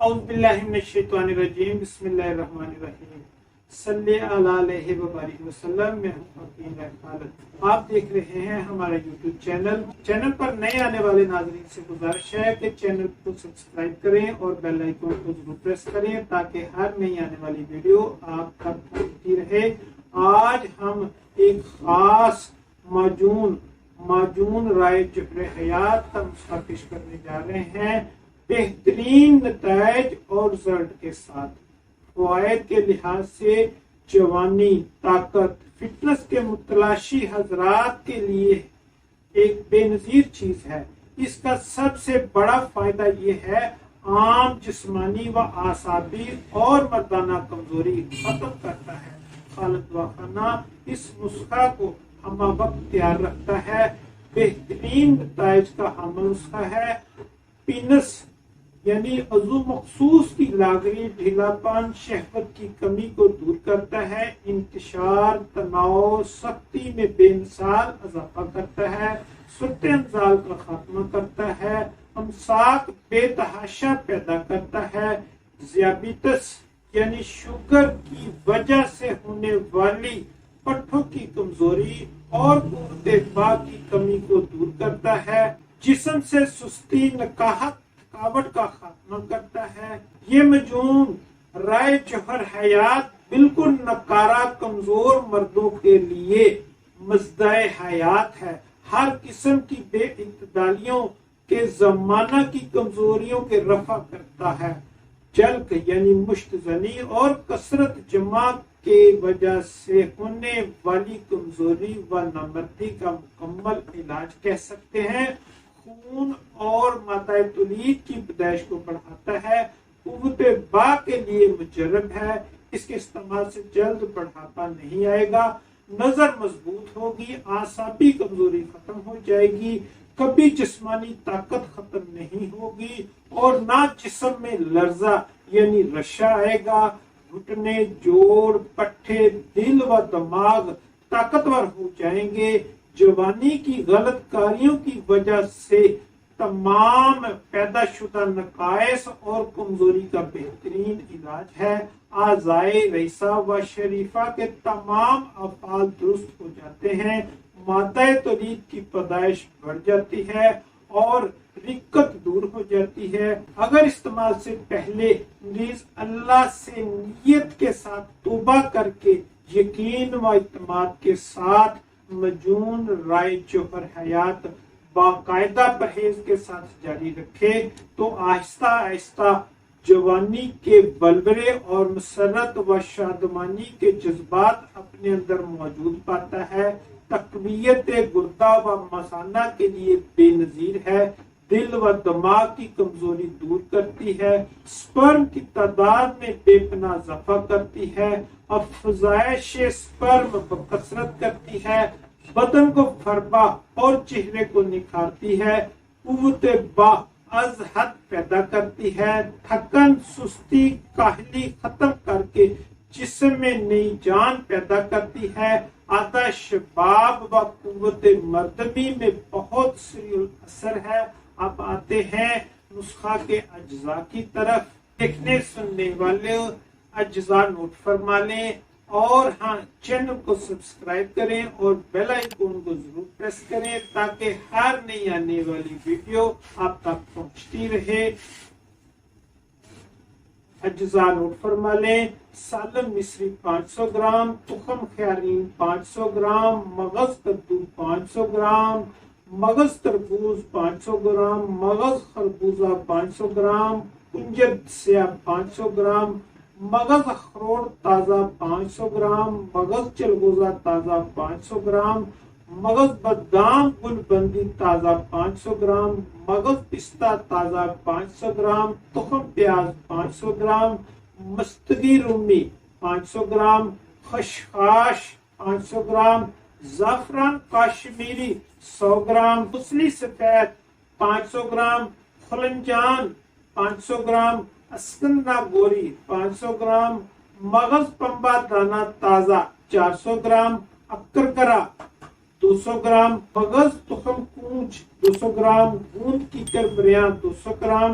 اعوذ باللہ من الشیطان الرجیم بسم اللہ الرحمن الرحیم صلی اللہ علیہ وبارک وسلم۔ میں ہوں حکیم خالد، آپ دیکھ رہے ہیں ہمارا یوٹیوب چینل پر نئے آنے والے ناظرین سے گزارش ہے کہ چینل کو سبسکرائب کریں اور بیل آئیکن کو ضرور پریس کریں تاکہ ہر نئی آنے والی ویڈیو آپ تک پہنچتی رہے۔ آج ہم ایک خاص معجون رائے جوہر حیات کا نسخہ پیش کرنے جا رہے ہیں، بہترین نتائج اور رزلٹ کے ساتھ۔ فوائد کے لحاظ سے جوانی، طاقت، فٹنس کے متلاشی حضرات کے لیے ایک بے نظیر چیز ہے۔ اس کا سب سے بڑا فائدہ یہ ہے عام جسمانی و اعصابی اور مردانہ کمزوری ختم کرتا ہے۔ خالد دواخانہ اس نسخہ کو ہم وقت تیار رکھتا ہے۔ بہترین نتائج کا حامل نسخہ ہے۔ پینس یعنی عضو مخصوص کی لاغری، ڈھیلا پن، شہوت کی کمی کو دور کرتا ہے۔ انتشار، تناؤ، سختی میں بے مثال اضافہ کرتا ہے۔ سرط انزال کا خاتمہ کرتا ہے۔ امساک بے تحاشا پیدا کرتا ہے۔ ذیابیطس یعنی شوگر کی وجہ سے ہونے والی پٹھوں کی کمزوری اور قوت دفاع کی کمی کو دور کرتا ہے۔ جسم سے سستی، نکاہت، تھکاوٹ کا خاتمہ کرتا ہے۔ یہ معجون رائے جوہر حیات بالکل نکارہ کمزور مردوں کے لیے مزدہ حیات ہے۔ ہر قسم کی بے اعتدالیوں کے زمانہ کی کمزوریوں کے رفع کرتا ہے۔ جلک یعنی مشت زنی اور کثرت جمع کی وجہ سے ہونے والی کمزوری و نامردی کا مکمل علاج کہہ سکتے ہیں۔ خون اور مادہ تولید کی پیدائش کو بڑھاتا ہے۔ قوت با کے لیے مجرب ہے۔ اس کے استعمال سے جلد بڑھاپا نہیں آئے گا، نظر مضبوط ہوگی، اعصابی کمزوری ختم ہو جائے گی، کبھی جسمانی طاقت ختم نہیں ہوگی اور نہ جسم میں لرزہ یعنی رشا آئے گا۔ گھٹنے، جوڑ، پٹھے، دل و دماغ طاقتور ہو جائیں گے۔ جوانی کی غلط کاریوں کی وجہ سے تمام پیدا شدہ نقائص اور کمزوری کا بہترین علاج ہے۔ اعضائے رئیسہ و شریفہ کے تمام افعال درست ہو جاتے ہیں۔ مادہ تولید کی پیدائش بڑھ جاتی ہے اور رکت دور ہو جاتی ہے۔ اگر استعمال سے پہلے مریض اللہ سے نیت کے ساتھ توبہ کر کے یقین و اعتماد کے ساتھ معجون رائے جوہر حیات باقاعدہ پرہیز کے ساتھ جاری رکھے تو آہستہ آہستہ جوانی کے بلبلے اور مسرت و شادمانی کے جذبات اپنے اندر موجود پاتا ہے۔ تقویت گردہ و مثانہ کے لیے بے نظیر ہے۔ دل و دماغ کی کمزوری دور کرتی ہے۔ سپرم کی تعداد میں بے پناہ اضافہ کرتی ہے۔ افزائش سپرم بکثرت کرتی ہے۔ بدن کو فربا اور چہرے کو نکھارتی ہے۔ قوت با از حد پیدا کرتی ہے۔ تھکن، سستی، کاہلی ختم کر کے جسم میں نئی جان پیدا کرتی ہے۔ آدھا شباب و قوت مردمی میں بہت سری اثر ہے۔ اب آتے ہیں نسخہ کے اجزاء کی طرف۔ دیکھنے سننے والے اجزاء نوٹ فرما لیں اور ہاں چینل کو سبسکرائب کریں اور بیل آئیکن کو ضرور پریس کریں تاکہ ہر نئی آنے والی ویڈیو آپ تک پہنچتی رہے۔ اجزاء نوٹ فرما لیں۔ سالم مصری 500 گرام، تخم خیارین 500 گرام، مغز کدو 500 گرام، مغز تربوز 500 گرام، مغز خربوزہ 500 گرام، کنجد سیاب 500 گرام، مغز اخروٹ تازہ 500 گرام، مغز چلگوزہ تازہ 500 گرام، مغز بادام گل بندی تازہ 500 گرام، مغز پستہ تازہ 500 گرام، تخم پیاز 500 گرام، مستگی رومی 500 گرام، خشخاش 500 گرام، زعفران کاشمیری 100 گرام، پسلی سفید 500 گرام، خلنجان 500 گرام، اسکندہ گوری 500 گرام، مغز پمبا دانہ تازہ 400 گرام، اکرکرا 200 گرام، مغز تخم کونچ 200 گرام، گوند کیکر بریاں 200 گرام،